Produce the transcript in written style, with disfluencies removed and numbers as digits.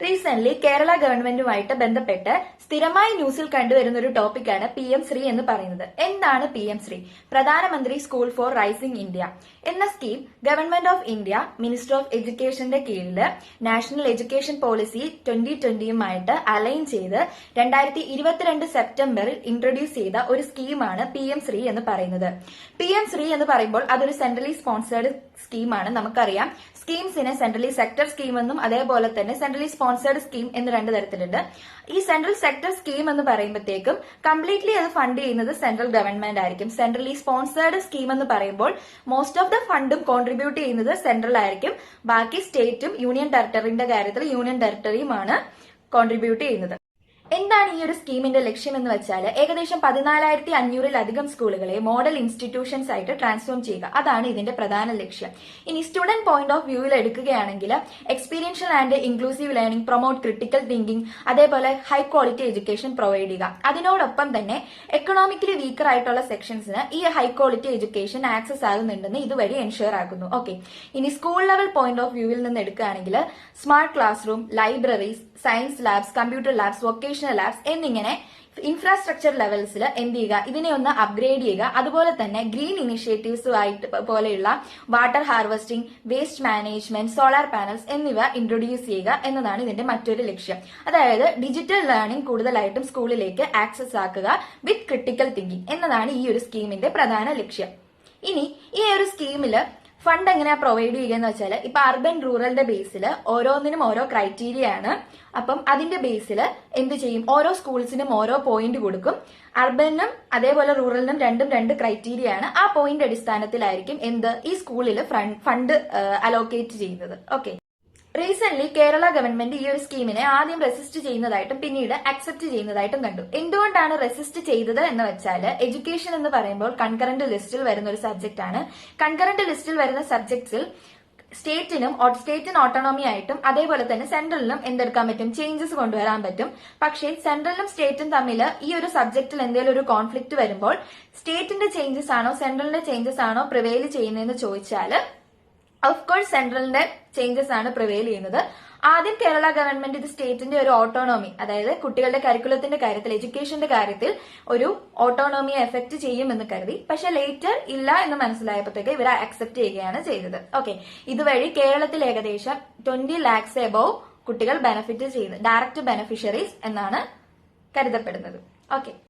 Recent Kerala ഗവൺമെന്റുമായിട്ട് ബന്ധപ്പെട്ട് സ്ഥിരമായി ന്യൂസിൽ കണ്ടുവരുന്ന ഒരു ടോപ്പിക്കാണ് PM ശ്രീ എന്ന് പറയുന്നത്. എന്താണ് PM ശ്രീ? പ്രധാനമന്ത്രി സ്കൂൾ ഫോർ റൈസിംഗ് ഇന്ത്യ എന്ന scheme government of India minister of എഡ്യൂക്കേഷന്റെ കീഴിൽ നാഷണൽ എഡ്യൂക്കേഷൻ പോളിസി 2020യുമായിട്ട് അലൈൻ ചെയ്ത് 2022 സെപ്റ്റംബറിൽ ഇൻട്രൊഡ്യൂസ് ചെയ്ത ഒരു സ്കീമാണ് PM ശ്രീ എന്ന് പറയുന്നത്. PM ശ്രീ എന്ന് പറയുമ്പോൾ അതൊരു സെൻട്രലി സ്പോൺസേർഡ് സ്കീമാണ്. നമുക്കറിയാം സ്കീംസിനെ സെൻട്രലി സെക്ടർ സ്കീം എന്നും അതേപോലെ തന്നെ സെൻട്രലി സ്പോൺസേർഡ് സ്കീം എന്ന് രണ്ട് തരത്തിലുണ്ട്. ഈ സെൻട്രൽ സെക്ടർ സ്കീം എന്ന് പറയുമ്പോഴത്തേക്കും കംപ്ലീറ്റ്ലി അത് ഫണ്ട് ചെയ്യുന്നത് സെൻട്രൽ ഗവൺമെന്റ് ആയിരിക്കും. സെൻട്രലി സ്പോൺസേർഡ് സ്കീം എന്ന് പറയുമ്പോൾ മോസ്റ്റ് ഓഫ് ദ ഫണ്ടും കോൺട്രിബ്യൂട്ട് ചെയ്യുന്നത് സെൻട്രൽ ആയിരിക്കും. ബാക്കി സ്റ്റേറ്റും യൂണിയൻ ടെറിട്ടറിന്റെ കാര്യത്തിൽ യൂണിയൻ ടെറിട്ടറിയുമാണ് കോൺട്രിബ്യൂട്ട് ചെയ്യുന്നത്. എന്താണ് ഈ ഒരു സ്കീമിന്റെ ലക്ഷ്യം എന്ന് വെച്ചാൽ ഏകദേശം 14,500-ലധികം സ്കൂളുകളെ മോഡൽ ഇൻസ്റ്റിറ്റ്യൂഷൻസ് ആയിട്ട് ട്രാൻസ്ഫോം ചെയ്യുക. അതാണ് ഇതിന്റെ പ്രധാന ലക്ഷ്യം. ഇനി സ്റ്റുഡന്റ് പോയിന്റ് ഓഫ് വ്യൂവിൽ എടുക്കുകയാണെങ്കിൽ experiential and inclusive learning, promote critical thinking, അതേപോലെ ഹൈ ക്വാളിറ്റി എഡ്യൂക്കേഷൻ പ്രൊവൈഡ് ചെയ്യുക. അതിനോടൊപ്പം തന്നെ എക്കണോമിക്കലി വീക്കർ ആയിട്ടുള്ള സെക്ഷൻസിന് ഈ ഹൈ ക്വാളിറ്റി എഡ്യൂക്കേഷൻ ആക്സസ് ആകുന്നുണ്ടെന്ന് ഇതുവഴി എൻഷുർ ആക്കുന്നു. ഓക്കെ, ഇനി സ്കൂൾ ലെവൽ പോയിന്റ് ഓഫ് വ്യൂവിൽ നിന്ന് എടുക്കുകയാണെങ്കിൽ smart class room, libraries, science labs, computer labs, vocational labs എന്നിങ്ങനെ ഇൻഫ്രാസ്ട്രക്ചർ ലെവൽസിൽ എന്ത് ചെയ്യുക, ഇതിനെ ഒന്ന് അപ്ഗ്രേഡ് ചെയ്യുക. അതുപോലെ തന്നെ ഗ്രീൻ ഇനിഷ്യേറ്റീവ്സ് ആയിട്ട് പോലെയുള്ള water harvesting, waste management, solar panels എന്നിവ ഇൻട്രൊഡ്യൂസ് ചെയ്യുക എന്നതാണ് ഇതിന്റെ മറ്റൊരു ലക്ഷ്യം. അതായത് ഡിജിറ്റൽ ലേണിംഗ് കൂടുതലായിട്ടും സ്കൂളിലേക്ക് ആക്സസ് ആക്കുക വിത്ത് ക്രിട്ടിക്കൽ തിങ്കിങ് എന്നതാണ് ഈ ഒരു സ്കീമിന്റെ പ്രധാന ലക്ഷ്യം. ഇനി ഈ ഒരു സ്കീമില് ഫണ്ട് എങ്ങനെയാ പ്രൊവൈഡ് ചെയ്യുക എന്ന് വെച്ചാൽ ഇപ്പൊ അർബൻ റൂറലിന്റെ ബേസിൽ ഓരോന്നിനും ഓരോ ക്രൈറ്റീരിയ ആണ്. അപ്പം അതിന്റെ ബേസിൽ എന്ത് ചെയ്യും, ഓരോ സ്കൂൾസിനും ഓരോ പോയിന്റ് കൊടുക്കും. അർബനും അതേപോലെ റൂറലിനും രണ്ടും രണ്ട് ക്രൈറ്റീരിയ ആണ്. ആ പോയിന്റ് അടിസ്ഥാനത്തിലായിരിക്കും ഈ സ്കൂളിൽ ഫണ്ട് അലോക്കേറ്റ് ചെയ്യുന്നത്. ഓക്കെ, റീസെന്റ് കേരള ഗവൺമെന്റ് ഈ ഒരു സ്കീമിനെ ആദ്യം റെസിസ്റ്റ് ചെയ്യുന്നതായിട്ടും പിന്നീട് അക്സെപ്റ്റ് ചെയ്യുന്നതായിട്ടും കണ്ടു. എന്തുകൊണ്ടാണ് റെസിസ്റ്റ് ചെയ്തത് എന്ന് വെച്ചാൽ എഡ്യൂക്കേഷൻ എന്ന് പറയുമ്പോൾ കൺകറന്റ് ലിസ്റ്റിൽ വരുന്ന ഒരു സബ്ജക്ട് ആണ്. കൺകറന്റ് ലിസ്റ്റിൽ വരുന്ന സബ്ജക്ട്സിൽ സ്റ്റേറ്റിന് ഓട്ടോണോമി ആയിട്ടും അതേപോലെ തന്നെ സെൻട്രലിനും എന്തെടുക്കാൻ പറ്റും, ചേഞ്ചസ് കൊണ്ടുവരാൻ പറ്റും. പക്ഷേ സെൻട്രലും സ്റ്റേറ്റും തമ്മിൽ ഈ ഒരു സബ്ജക്റ്റിൽ എന്തെങ്കിലും ഒരു കോൺഫ്ലിക്ട് വരുമ്പോൾ സ്റ്റേറ്റിന്റെ ചേഞ്ചസ് ആണോ സെൻട്രലിന്റെ ചേഞ്ചസ് ആണോ പ്രിവെയിൽ ചെയ്യുന്നതെന്ന് ചോദിച്ചാൽ ഓഫ് കോഴ്സ് സെൻട്രലിന്റെ ചേഞ്ചസ് ആണ് പ്രിവെയിൽ ചെയ്യുന്നത്. ആദ്യം കേരള ഗവൺമെന്റ് ഇത് സ്റ്റേറ്റിന്റെ ഒരു ഓട്ടോണോമി, അതായത് കുട്ടികളുടെ കരിക്കുലത്തിന്റെ കാര്യത്തിൽ, എഡ്യൂക്കേഷന്റെ കാര്യത്തിൽ ഒരു ഓട്ടോണോമിയെ എഫക്ട് ചെയ്യുമെന്ന് കരുതി. പക്ഷെ ലേറ്റർ ഇല്ല എന്ന് മനസ്സിലായപ്പോഴത്തേക്ക് ഇവരെ അക്സെപ്റ്റ് ചെയ്യുകയാണ് ചെയ്തത്. ഓക്കെ, ഇതുവഴി കേരളത്തിൽ ഏകദേശം 20 lakhs എബോവ് കുട്ടികൾ ബെനിഫിറ്റ് ചെയ്യുന്നത് ഡയറക്റ്റ് ബെനിഫിഷ്യറീസ് എന്നാണ് കരുതപ്പെടുന്നത്. ഓക്കെ.